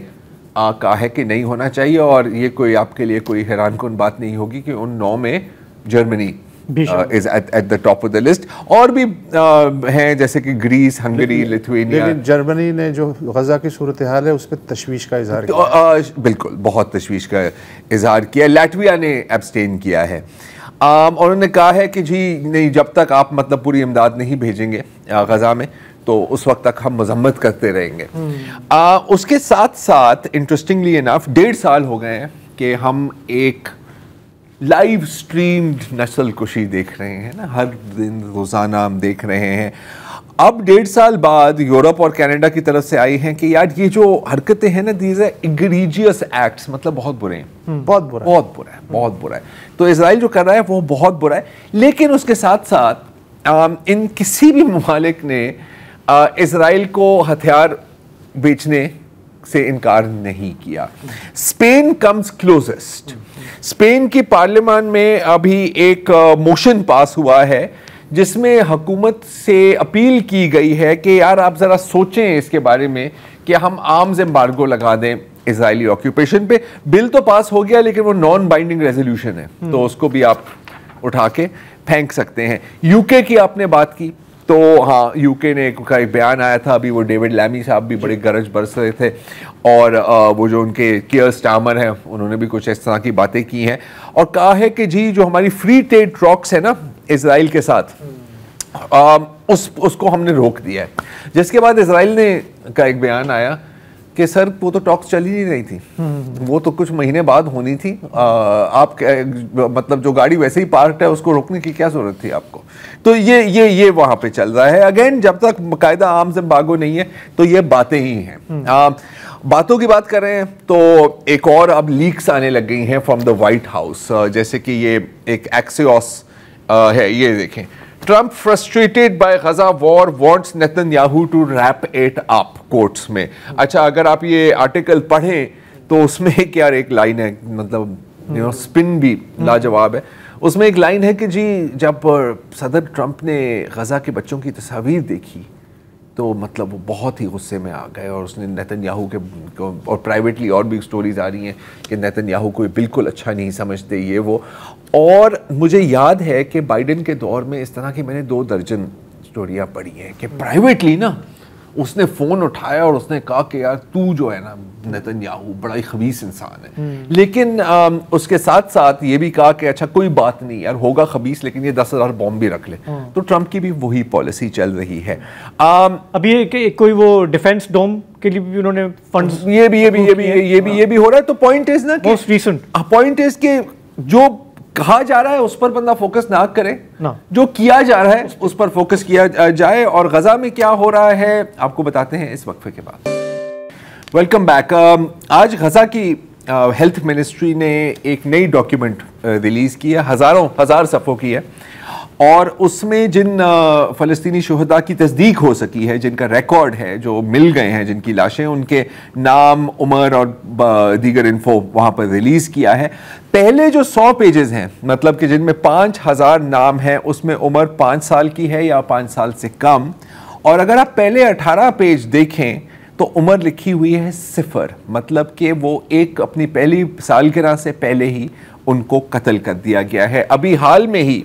कहा है कि नहीं होना चाहिए। और ये कोई आपके लिए कोई हैरानकुन बात नहीं होगी कि उन 9 में Germany is at the top of the list, और भी हैं जैसे कि ग्रीस, हंगरी, लिथुआनिया। लेकिन जर्मनी ने जो गजा की सूरत हाल है उस पर तशवीश का इजहार किया। बिल्कुल, बहुत तशवीश का इजहार किया। लैटविया ने एब्सटेन किया है और उन्होंने कहा है कि जी नहीं, जब तक आप मतलब पूरी इमदाद नहीं भेजेंगे गजा में तो उस वक्त तक हम मजम्मत करते रहेंगे। उसके साथ साथ इंटरेस्टिंगली इनफ 1.5 साल हो गए हैं कि हम एक लाइव स्ट्रीम्ड नस्ल कुशी देख रहे हैं ना, हर दिन रोज़ाना हम देख रहे हैं। अब 1.5 साल बाद यूरोप और कनाडा की तरफ से आई हैं कि यार ये जो हरकतें हैं ना, दीज आर इग्रीजियस एक्ट्स, मतलब बहुत बुरे हैं, बहुत बुरा है। तो इजराइल जो कर रहा है वो बहुत बुरा है। लेकिन उसके साथ साथ इन किसी भी ममालिक ने इजराइल को हथियार बेचने से इनकार नहीं किया। Spain comes closest. स्पेन की पार्लियामेंट में अभी एक मोशन पास हुआ है जिसमें हुकूमत से अपील की गई है कि यार आप ज़रा सोचें इसके बारे में कि हम आर्म्स एम्बार्गो लगा दें इजरायली ऑक्यूपेशन पे। बिल तो पास हो गया लेकिन वो नॉन बाइंडिंग रेजोल्यूशन है, तो उसको भी आप उठा के फेंक सकते हैं। यूके की आपने बात की तो हाँ, यूके ने का एक बयान आया था अभी, वो डेविड लैमी साहब भी बड़े गरज बरस रहे थे, और वो जो उनके कियर स्टार्मर हैं उन्होंने भी कुछ इस तरह की बातें की हैं और कहा है कि जी जो हमारी फ्री ट्रेड टॉक्स है ना इजराइल के साथ, उसको हमने रोक दिया है। जिसके बाद इजराइल ने का एक बयान आया कि सर वो तो टॉक्स चल ही नहीं रही थी, वो तो कुछ महीने बाद होनी थी, आप मतलब जो गाड़ी वैसे ही पार्कड है उसको रोकने की क्या जरूरत थी आपको। तो ये वहां पे चल रहा है। अगेन जब तक बाकायदा आर्म्स एम्बार्गो नहीं है तो ये बातें ही हैं। बातों की बात कर रहे हैं तो एक और अब लीक्स आने लग गई हैं फ्रॉम द वाइट हाउस, जैसे कि ये एक एक्सियोस है, ये देखें, Trump frustrated by Gaza war wants Netanyahu to wrap it up, quotes में। अच्छा, अगर आप ये आर्टिकल पढ़ें तो उसमें यार एक लाइन है, मतलब स्पिन भी लाजवाब है। उसमें एक लाइन है कि जी जब सदर ट्रंप ने गजा के बच्चों की तस्वीर देखी तो मतलब वो बहुत ही गुस्से में आ गए और उसने नेतन्याहू के, और प्राइवेटली और भी स्टोरीज आ रही हैं कि नेतन्याहू को बिल्कुल अच्छा नहीं समझते ये वो। और मुझे याद है कि बाइडेन के दौर में इस तरह की मैंने 2 दर्जन स्टोरियाँ पढ़ी हैं कि प्राइवेटली ना उसने फ़ोन उठाया और उसने कहा कि यार तू जो है ना नेतन्याहू बड़ा ही खबीस इंसान है। लेकिन उसके साथ साथ ये भी कहा कि अच्छा कोई बात नहीं यार, होगा खबीस लेकिन ये 10,000 बॉम्ब भी रख ले। तो ट्रंप की भी वही पॉलिसी चल रही है। अभी कोई वो डिफेंस डोम के लिए भी उन्होंने फंड्स, ये भी हो रहा है। तो पॉइंट इज ना, मोस्ट रीसेंट पॉइंट इज कि जो कहा जा रहा है उस पर बंदा फोकस ना करे ना, जो किया जा रहा है उस पर फोकस किया जाए। और गजा में क्या हो रहा है आपको बताते हैं इस वक्फे के बाद। Welcome back. आज गजा की हेल्थ मिनिस्ट्री ने एक नई डॉक्यूमेंट रिलीज की है, हजार सफ़ों की है, और उसमें जिन फ़लस्तीनी शुहदा की तस्दीक हो सकी है, जिनका रिकॉर्ड है, जो मिल गए हैं जिनकी लाशें, उनके नाम, उम्र और दीगर इन्फो वहाँ पर रिलीज़ किया है। पहले जो 100 पेजेस हैं, मतलब कि जिनमें 5000 नाम हैं, उसमें उम्र 5 साल की है या 5 साल से कम। और अगर आप पहले 18 पेज देखें तो उम्र लिखी हुई है 0, मतलब कि वो एक अपनी पहली सालगिरह से पहले ही उनको कत्ल कर दिया गया है। अभी हाल में ही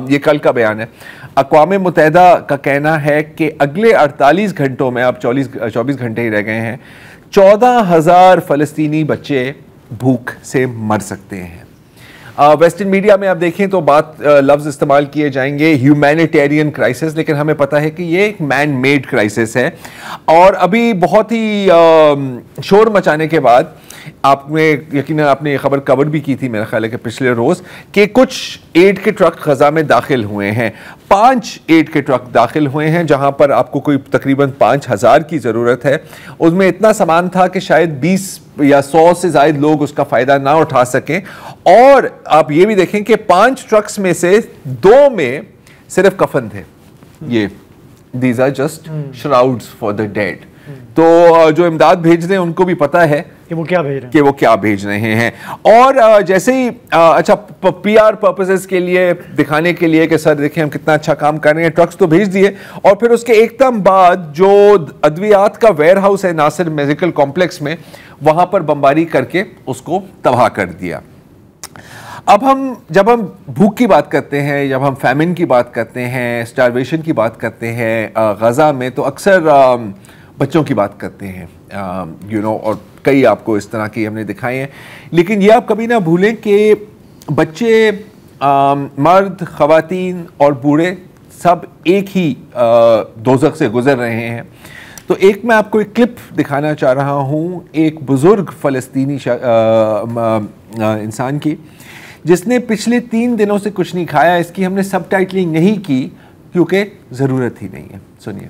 ये कल का बयान है, अक़वाम मुत्तहिदा का कहना है कि अगले 48 घंटों में, अब 24 घंटे ही रह गए हैं, 14,000 फ़लस्तीनी बच्चे भूख से मर सकते हैं। वेस्टर्न मीडिया में आप देखें तो लफ्ज़ इस्तेमाल किए जाएंगे ह्यूमैनिटेरियन क्राइसिस, लेकिन हमें पता है कि ये एक मैन मेड क्राइसिस है। और अभी बहुत ही शोर मचाने के बाद आपने यकीनन आपने ये खबर कवर भी की थी मेरा ख्याल है कि पिछले रोज़ कि कुछ एड के ट्रक गजा में दाखिल हुए हैं। 5 एड के ट्रक दाखिल हुए हैं जहां पर आपको कोई तकरीबन 5000 की ज़रूरत है। उसमें इतना सामान था कि शायद 20 या 100 से ज़ायद लोग उसका फ़ायदा ना उठा सकें। और आप ये भी देखें कि 5 ट्रक्स में से 2 में सिर्फ कफन थे। ये these are just shrouds for the dead. तो जो इमदाद भेज रहे हैं उनको भी पता है कि वो क्या भेज रहे हैं और जैसे ही अच्छा पीआर पर्पसेस के लिए दिखाने के लिए कि सर देखिए हम कितना अच्छा काम कर रहे हैं, ट्रक्स तो भेज दिए और फिर उसके एकदम बाद जो अद्वियात का वेयर हाउस है नासिर मेडिकल कॉम्प्लेक्स में, वहां पर बमबारी करके उसको तबाह कर दिया। अब जब हम भूख की बात करते हैं, जब हम फैमिन की बात करते हैं, स्टारवेशन की बात करते हैं गजा में, तो अक्सर बच्चों की बात करते हैं और कई आपको इस तरह की हमने दिखाए हैं। लेकिन ये आप कभी ना भूलें कि बच्चे, मर्द, ख़वातीन और बूढ़े सब एक ही दोज़ख से गुजर रहे हैं। तो एक मैं आपको एक क्लिप दिखाना चाह रहा हूँ एक बुज़ुर्ग फ़लस्तीनी इंसान की, जिसने पिछले 3 दिनों से कुछ नहीं खाया। इसकी हमने सबटाइटलिंग नहीं की क्योंकि ज़रूरत ही नहीं है। सुनिए।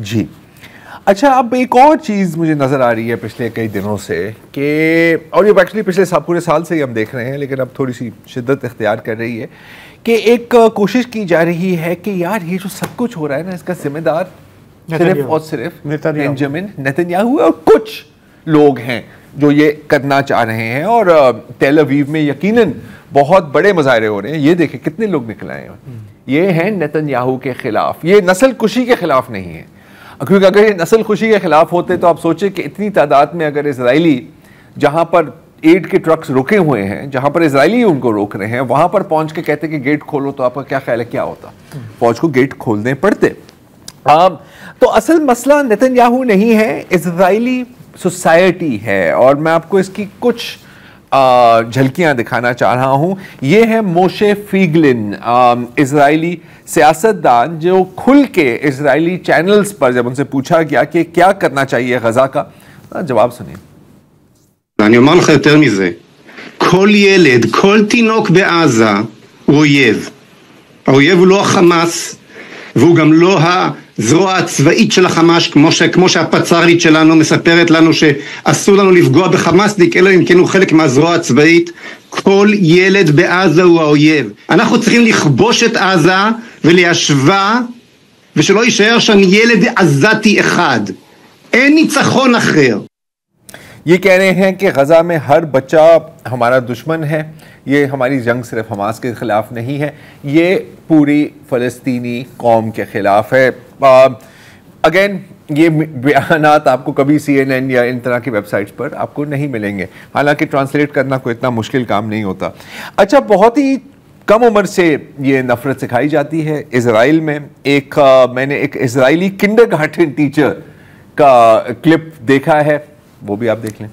जी अच्छा, अब एक और चीज़ मुझे नज़र आ रही है पिछले कई दिनों से कि, और ये एक्चुअली पिछले पूरे साल से ही हम देख रहे हैं लेकिन अब थोड़ी सी शिद्दत इख्तियार कर रही है कि एक कोशिश की जा रही है कि यार ये जो सब कुछ हो रहा है ना, इसका जिम्मेदार सिर्फ और सिर्फ बेंजामिन नेतन्याहू और कुछ लोग हैं जो ये करना चाह रहे हैं। और तेल अवीव में यकीनन बहुत बड़े मुजाहरे हो रहे हैं। ये देखें कितने लोग निकल आए हैं। ये हैं नेतन्याहू के खिलाफ, ये नस्ल कुशी के खिलाफ नहीं है, क्योंकि अगर ये नस्ल खुशी के खिलाफ होते तो आप सोचें कि इतनी तादाद में अगर इजरायली, जहां पर एड के ट्रक्स रुके हुए हैं, जहां पर इजरायली उनको रोक रहे हैं, वहां पर पहुंच के कहते कि गेट खोलो, तो आपका क्या ख्याल है क्या होता? फौज को गेट खोलने पड़ते। तो असल मसला नेतन्याहू नहीं है, इजरायली सोसाइटी है। और मैं आपको इसकी कुछ झलकियां दिखाना चाह रहा हूं। ये है मोशे फीगलिन, इजरायली सियासतदान, जो खुल के इजरायली चैनल्स पर जब उनसे पूछा गया कि क्या करना चाहिए गजा का, जवाब सुनिए। אני אומר לך יותר מזה, כל ילד, כל תינוק בעזה הוא אויב. האויב הוא לא החמאס, והוא גם לא הזרוע הצבאית של החמאס, כמו שהפצ"רית שלנו מספרת לנו שאסור לנו לפגוע בחמאסניק, אלא אם כן הוא חלק מהזרוע הצבאית. כל ילד בעזה הוא האויב. אנחנו צריכים לכבוש את עזה וליישבה, ושלא יישאר שם ילד עזתי אחד. אין ניצחון אחר. ये कह रहे हैं कि गजा में हर बच्चा हमारा दुश्मन है। ये हमारी जंग सिर्फ हमास के खिलाफ नहीं है, ये पूरी फ़लस्तीनी कौम के खिलाफ है। अगेन ये बयानात आपको कभी CNN या इन तरह की वेबसाइट्स पर आपको नहीं मिलेंगे, हालांकि ट्रांसलेट करना कोई इतना मुश्किल काम नहीं होता। अच्छा, बहुत ही कम उम्र से ये नफ़रत सिखाई जाती है इज़राइल में। मैंने एक इज़राइली किंडरगार्टन टीचर का क्लिप देखा है, वो भी आप देख लें।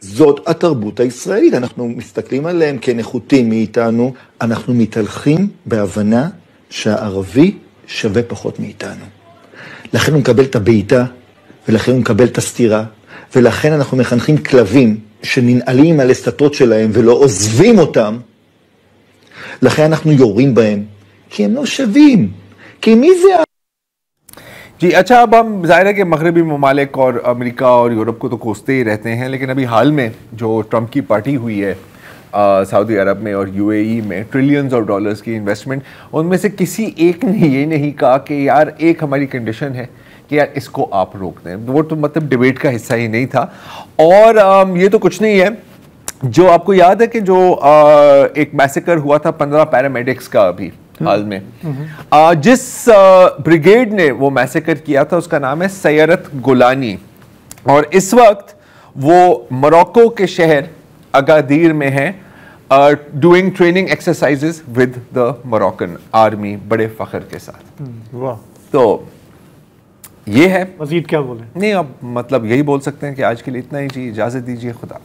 זאת התרבות הישראלית, אנחנו מסתכלים עליהם כנחותים מאיתנו, אנחנו מתהלכים בהבנה שהערבי שווה פחות מאיתנו. לכן הוא מקבל את הבעיטה, ולכן הוא מקבל את הסתירה, ולכן אנחנו מחנכים כלבים שננעלים על הסתות שלהם ולא עוזבים אותם. לכן אנחנו יורים בהם, כי הם לא שווים. כי מי זה? जी अच्छा, अब हम ज़ाहिर है कि मगरबी ममालिक और अमेरिका और यूरोप को तो कोसते ही रहते हैं, लेकिन अभी हाल में जो ट्रंप की पार्टी हुई है सऊदी अरब में और UAE में, ट्रिलियंस ऑफ डॉलर्स की इन्वेस्टमेंट, उनमें से किसी एक ने ये नहीं कहा कि यार एक हमारी कंडीशन है कि यार इसको आप रोक दें। वो तो मतलब डिबेट का हिस्सा ही नहीं था। और ये तो कुछ नहीं है, जो आपको याद है कि जो एक मैसेकर हुआ था 15 पैरामेडिक्स का अभी हाल में, जिस ब्रिगेड ने वो मैसेकर किया था उसका नाम है सैयरत गोलानी, और इस वक्त वो मोरक्को के शहर अगादीर में है। Doing training exercises with the Moroccan army बड़े फख्र के साथ। वाह। तो ये है। मजीद क्या बोले? नहीं, अब मतलब यही बोल सकते हैं कि आज के लिए इतना ही जी, इजाज़त दीजिए, खुदा।